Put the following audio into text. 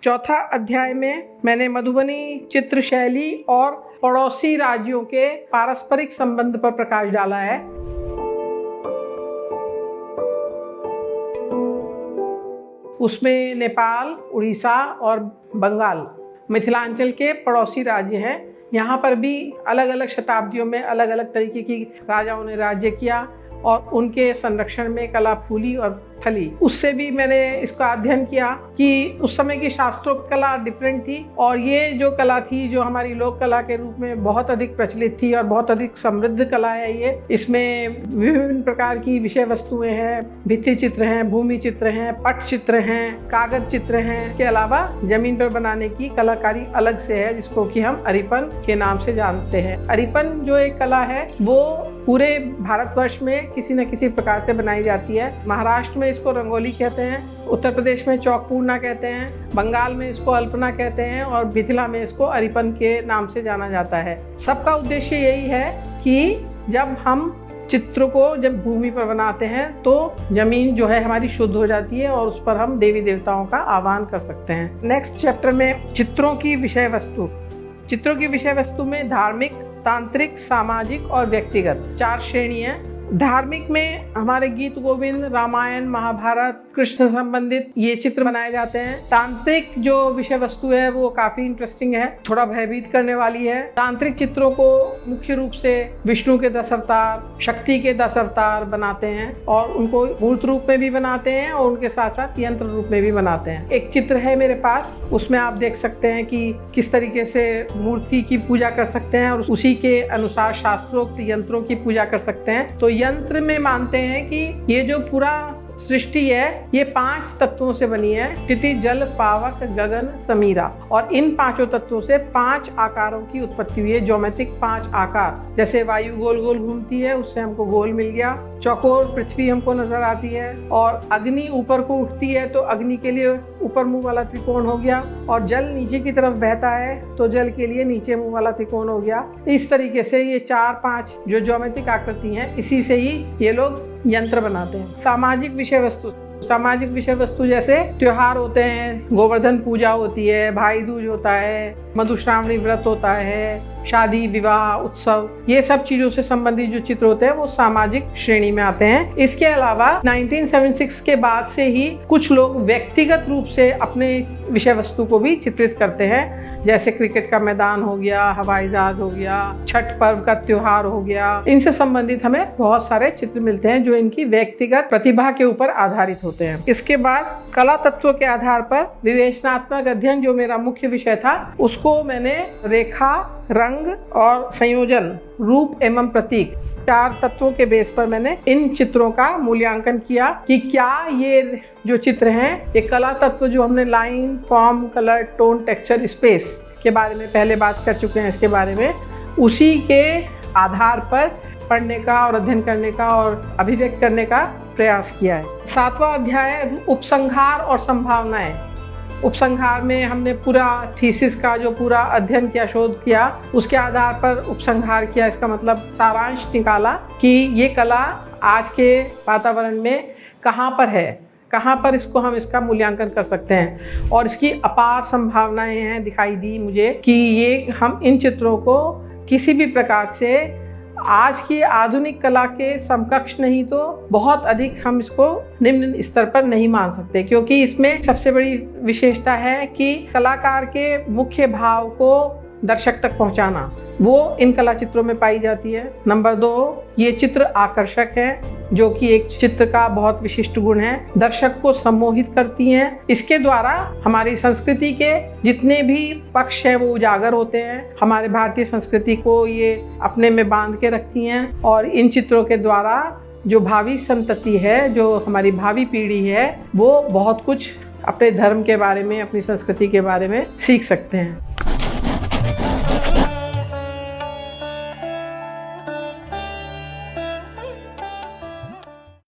चौथा अध्याय में मैंने मधुबनी चित्र शैली और पड़ोसी राज्यों के पारस्परिक संबंध पर प्रकाश डाला है। उसमें नेपाल, उड़ीसा और बंगाल मिथिलांचल के पड़ोसी राज्य हैं। यहाँ पर भी अलग अलग शताब्दियों में अलग अलग तरीके की राजाओं ने राज्य किया और उनके संरक्षण में कला फूली और फली। उससे भी मैंने इसका अध्ययन किया कि उस समय की शास्त्रों की कला डिफरेंट थी और ये जो कला थी जो हमारी लोक कला के रूप में बहुत अधिक प्रचलित थी और बहुत अधिक समृद्ध कला है ये। इसमें विभिन्न प्रकार की विषय वस्तुएं हैं, भित्ति चित्र हैं, भूमि चित्र हैं, पट चित्र हैं, कागज चित्र हैं। इसके अलावा जमीन पर बनाने की कलाकारी अलग से है जिसको कि हम अरिपन के नाम से जानते हैं। अरिपन जो एक कला है वो पूरे भारतवर्ष में किसी न किसी प्रकार से बनाई जाती है। महाराष्ट्र में इसको रंगोली कहते हैं, उत्तर प्रदेश में चौकपूर्णा कहते हैं, बंगाल में इसको अल्पना कहते हैं और मिथिला में इसको अरिपन के नाम से जाना जाता है। सबका उद्देश्य यही है कि जब हम चित्र को जब भूमि पर बनाते हैं तो जमीन जो है हमारी शुद्ध हो जाती है और उस पर हम देवी देवताओं का आह्वान कर सकते हैं। नेक्स्ट चैप्टर में चित्रों की विषय वस्तु। चित्रों की विषय वस्तु में धार्मिक, तांत्रिक, सामाजिक और व्यक्तिगत 4 श्रेणी है। धार्मिक में हमारे गीत गोविंद, रामायण, महाभारत, कृष्ण संबंधित ये चित्र बनाए जाते हैं। तांत्रिक जो विषय वस्तु है वो काफी इंटरेस्टिंग है, थोड़ा भयभीत करने वाली है। तांत्रिक चित्रों को मुख्य रूप से विष्णु के 10 अवतार, शक्ति के 10 अवतार बनाते हैं और उनको मूर्त रूप में भी बनाते हैं और उनके साथ साथ यंत्र रूप में भी बनाते हैं। एक चित्र है मेरे पास, उसमें आप देख सकते हैं कि किस तरीके से मूर्ति की पूजा कर सकते हैं और उसी के अनुसार शास्त्रोक्त यंत्रों की पूजा कर सकते हैं। तो यंत्र में मानते हैं कि ये जो पूरा सृष्टि है ये 5 तत्वों से बनी है, क्षितिज, जल, पावक, गगन, समीरा। और इन 5 तत्वों से 5 आकारों की उत्पत्ति हुई है, ज्योमेट्रिक 5 आकार। जैसे वायु गोल गोल घूमती है उससे हमको गोल मिल गया, चौकोर पृथ्वी हमको नजर आती है और अग्नि ऊपर को उठती है तो अग्नि के लिए ऊपर मुंह वाला त्रिकोण हो गया और जल नीचे की तरफ बहता है तो जल के लिए नीचे मुंह वाला त्रिकोण हो गया। इस तरीके से ये 4-5 जो ज्योमेट्रिक आकृति हैं इसी से ही ये लोग यंत्र बनाते हैं। सामाजिक विषय वस्तु। सामाजिक विषय वस्तु जैसे त्योहार होते हैं, गोवर्धन पूजा होती है, भाई दूज होता है, मधुश्रावणी व्रत होता है, शादी विवाह उत्सव, ये सब चीजों से संबंधित जो चित्र होते हैं वो सामाजिक श्रेणी में आते हैं। इसके अलावा 1976 के बाद से ही कुछ लोग व्यक्तिगत रूप से अपने विषय वस्तु को भी चित्रित करते हैं, जैसे क्रिकेट का मैदान हो गया, हवाई जहाज हो गया, छठ पर्व का त्योहार हो गया। इनसे संबंधित हमें बहुत सारे चित्र मिलते हैं जो इनकी व्यक्तिगत प्रतिभा के ऊपर आधारित होते हैं। इसके बाद कला तत्वों के आधार पर विवेचनात्मक अध्ययन जो मेरा मुख्य विषय था उसको मैंने रेखा, रंग और संयोजन, रूप एवं प्रतीक 4 तत्वों के बेस पर मैंने इन चित्रों का मूल्यांकन किया कि क्या ये जो चित्र हैं ये कला तत्व जो हमने line, form, colour, tone, texture, space के बारे में पहले बात कर चुके हैं, इसके बारे में उसी के आधार पर पढ़ने का और अध्ययन करने का और अभिव्यक्त करने का प्रयास किया है। 7वां अध्याय उपसंहार और संभावनाएं। उपसंहार में हमने पूरा थीसिस का जो पूरा अध्ययन किया, शोध किया, उसके आधार पर उपसंहार किया। इसका मतलब सारांश निकाला कि ये कला आज के वातावरण में कहाँ पर है, कहाँ पर इसको हम इसका मूल्यांकन कर सकते हैं और इसकी अपार संभावनाएं हैं दिखाई दी मुझे कि ये हम इन चित्रों को किसी भी प्रकार से आज की आधुनिक कला के समकक्ष नहीं तो बहुत अधिक हम इसको निम्न स्तर पर नहीं मान सकते, क्योंकि इसमें सबसे बड़ी विशेषता है कि कलाकार के मुख्य भाव को दर्शक तक पहुंचाना, वो इन कला चित्रों में पाई जाती है। नंबर 2, ये चित्र आकर्षक है जो कि एक चित्र का बहुत विशिष्ट गुण है, दर्शक को सम्मोहित करती हैं। इसके द्वारा हमारी संस्कृति के जितने भी पक्ष हैं वो उजागर होते हैं, हमारे भारतीय संस्कृति को ये अपने में बांध के रखती हैं और इन चित्रों के द्वारा जो भावी संतति है, जो हमारी भावी पीढ़ी है, वो बहुत कुछ अपने धर्म के बारे में, अपनी संस्कृति के बारे में सीख सकते हैं।